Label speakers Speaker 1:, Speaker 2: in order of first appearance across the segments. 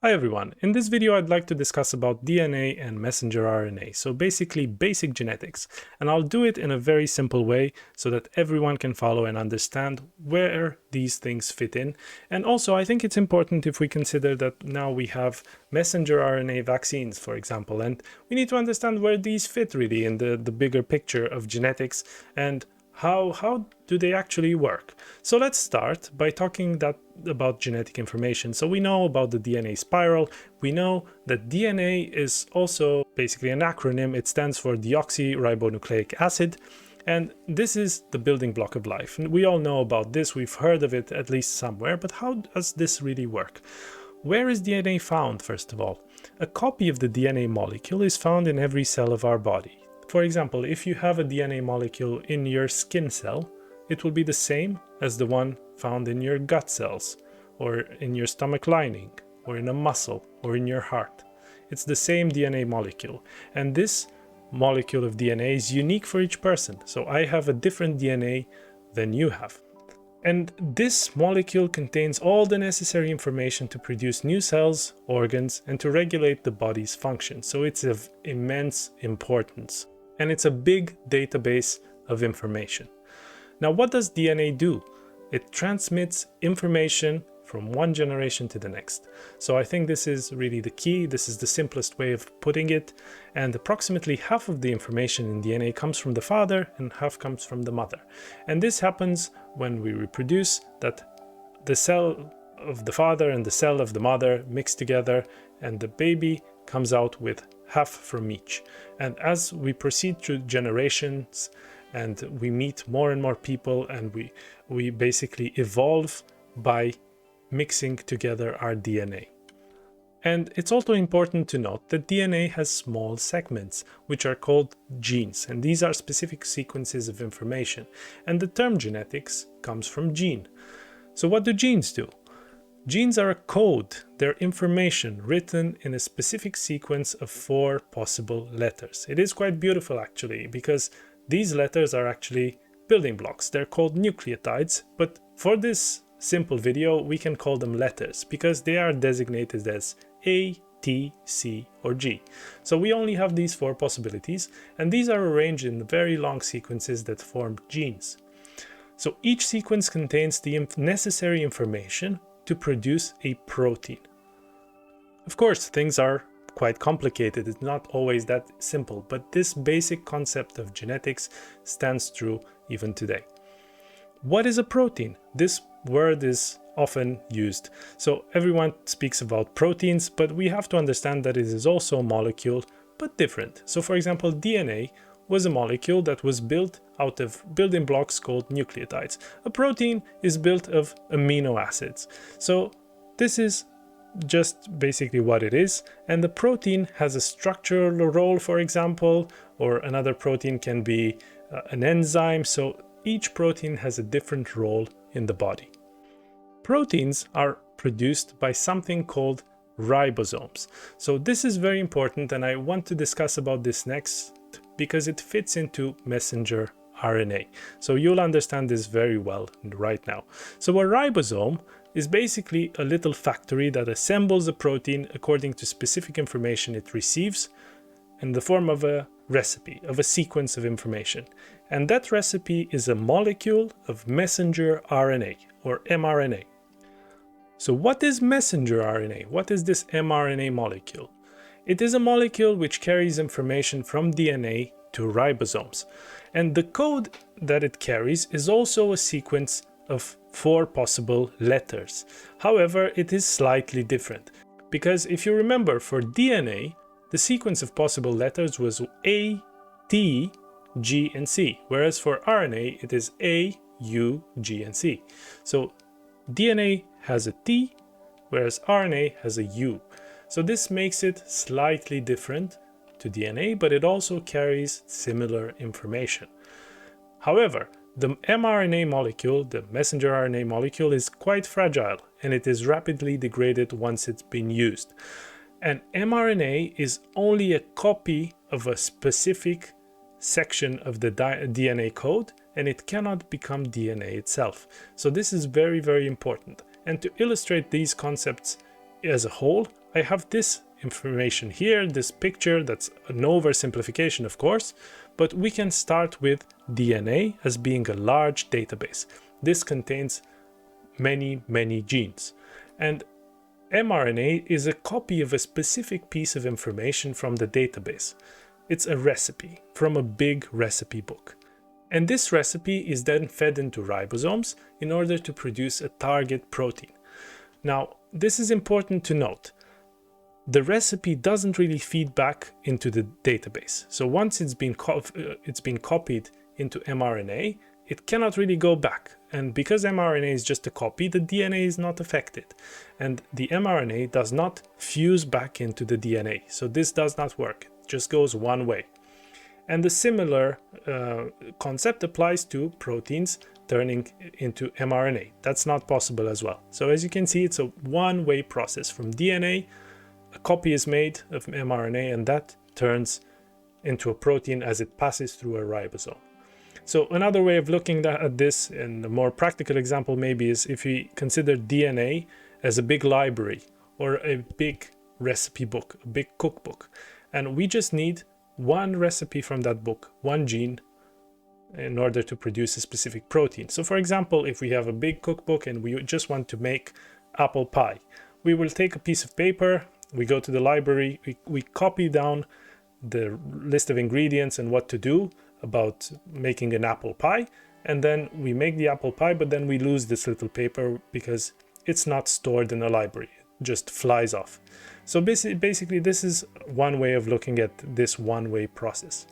Speaker 1: Hi everyone, in this video I'd like to discuss about DNA and messenger RNA, so basically basic genetics, and I'll do it in a very simple way so that everyone can follow and understand where these things fit in. And also I think it's important if we consider that now we have messenger RNA vaccines, for example, and we need to understand where these fit really in the bigger picture of genetics and how do they actually work? So let's start by talking about genetic information. So we know about the DNA spiral. We know that DNA is also basically an acronym. It stands for deoxyribonucleic acid. And this is the building block of life. And we all know about this. We've heard of it at least somewhere. But how does this really work? Where is DNA found, first of all? A copy of the DNA molecule is found in every cell of our body. For example, if you have a DNA molecule in your skin cell, it will be the same as the one found in your gut cells, or in your stomach lining, or in a muscle, or in your heart. It's the same DNA molecule, and this molecule of DNA is unique for each person. So I have a different DNA than you have. And this molecule contains all the necessary information to produce new cells, organs, and to regulate the body's function. So it's of immense importance. And it's a big database of information. Now, what does DNA do? It transmits information from one generation to the next. So I think this is really the key. This is the simplest way of putting it. And approximately half of the information in DNA comes from the father and half comes from the mother. And this happens when we reproduce, that the cell of the father and the cell of the mother mix together, and the baby comes out with half from each. And as we proceed through generations and we meet more and more people, and we basically evolve by mixing together our DNA. And it's also important to note that DNA has small segments, which are called genes, and these are specific sequences of information. And the term genetics comes from gene. So what do genes do? Genes are a code, they're information written in a specific sequence of 4 possible letters. It is quite beautiful actually, because these letters are actually building blocks. They're called nucleotides, but for this simple video we can call them letters because they are designated as A, T, C, or G. So we only have these 4 possibilities, and these are arranged in very long sequences that form genes. So each sequence contains the necessary information to produce a protein. Of course, things are quite complicated. It's not always that simple, but this basic concept of genetics stands true even today. What is a protein? This word is often used. So everyone speaks about proteins, but we have to understand that it is also a molecule, but different. So for example, DNA was a molecule that was built out of building blocks called nucleotides. A protein is built of amino acids. So this is just basically what it is. And the protein has a structural role, for example, or another protein can be an enzyme. So each protein has a different role in the body. Proteins are produced by something called ribosomes. So this is very important, and I want to discuss about this next because it fits into messenger RNA. So you'll understand this very well right now. So a ribosome is basically a little factory that assembles a protein according to specific information it receives in the form of a recipe, of a sequence of information. And that recipe is a molecule of messenger RNA, or mRNA. So what is messenger RNA? What is this mRNA molecule? It is a molecule which carries information from DNA to ribosomes. And the code that it carries is also a sequence of 4 possible letters. However, it is slightly different. Because if you remember, for DNA, the sequence of possible letters was A, T, G, and C. Whereas for RNA, it is A, U, G, and C. So DNA has a T, whereas RNA has a U. So this makes it slightly different to DNA, but it also carries similar information. However, the mRNA molecule, the messenger RNA molecule, is quite fragile, and it is rapidly degraded once it's been used. And mRNA is only a copy of a specific section of the DNA code, and it cannot become DNA itself. So this is very, very important. And to illustrate these concepts as a whole, I have this information here, this picture, that's an oversimplification of course, but we can start with DNA as being a large database. This contains many genes. And mRNA is a copy of a specific piece of information from the database. It's a recipe from a big recipe book. And this recipe is then fed into ribosomes in order to produce a target protein. Now, this is important to note. The recipe doesn't really feed back into the database. So once it's been copied into mRNA, it cannot really go back. And because mRNA is just a copy, the DNA is not affected. And the mRNA does not fuse back into the DNA. So this does not work. It just goes one way. And the similar concept applies to proteins turning into mRNA. That's not possible as well. So as you can see, it's a one-way process. From DNA, a copy is made of mRNA, and that turns into a protein as it passes through a ribosome. So another way of looking at this, and a more practical example maybe, is if we consider DNA as a big library or a big recipe book, a big cookbook, and we just need one recipe from that book, one gene, in order to produce a specific protein. So for example, if we have a big cookbook and we just want to make apple pie, we will take a piece of paper, we go to the library, we copy down the list of ingredients and what to do about making an apple pie, and then we make the apple pie, but then we lose this little paper because it's not stored in a library, it just flies off. So basically this is one way of looking at this one-way process.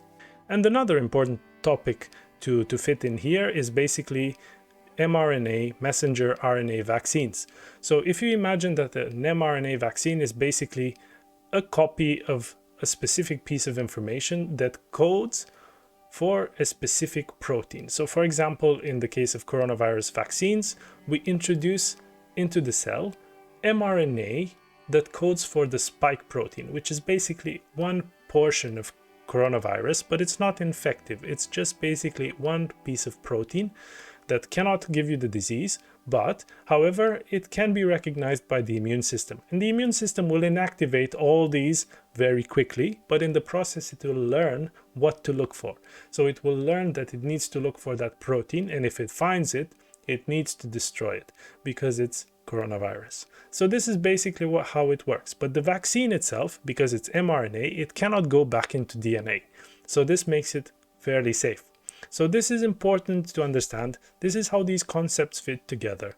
Speaker 1: And another important topic to fit in here is basically mRNA, messenger RNA vaccines. So if you imagine that an mRNA vaccine is basically a copy of a specific piece of information that codes for a specific protein. So for example, in the case of coronavirus vaccines, we introduce into the cell mRNA that codes for the spike protein, which is basically one portion of coronavirus, but it's not infective. It's just basically one piece of protein that cannot give you the disease, but however, it can be recognized by the immune system. And the immune system will inactivate all these very quickly, but in the process it will learn what to look for. So it will learn that it needs to look for that protein, and if it finds it, it needs to destroy it because it's coronavirus. So this is basically how it works. But the vaccine itself, because it's mRNA, it cannot go back into DNA. So this makes it fairly safe. So this is important to understand. This is how these concepts fit together.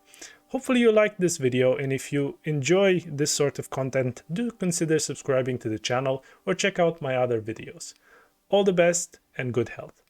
Speaker 1: Hopefully you liked this video, and if you enjoy this sort of content, do consider subscribing to the channel or check out my other videos. All the best and good health.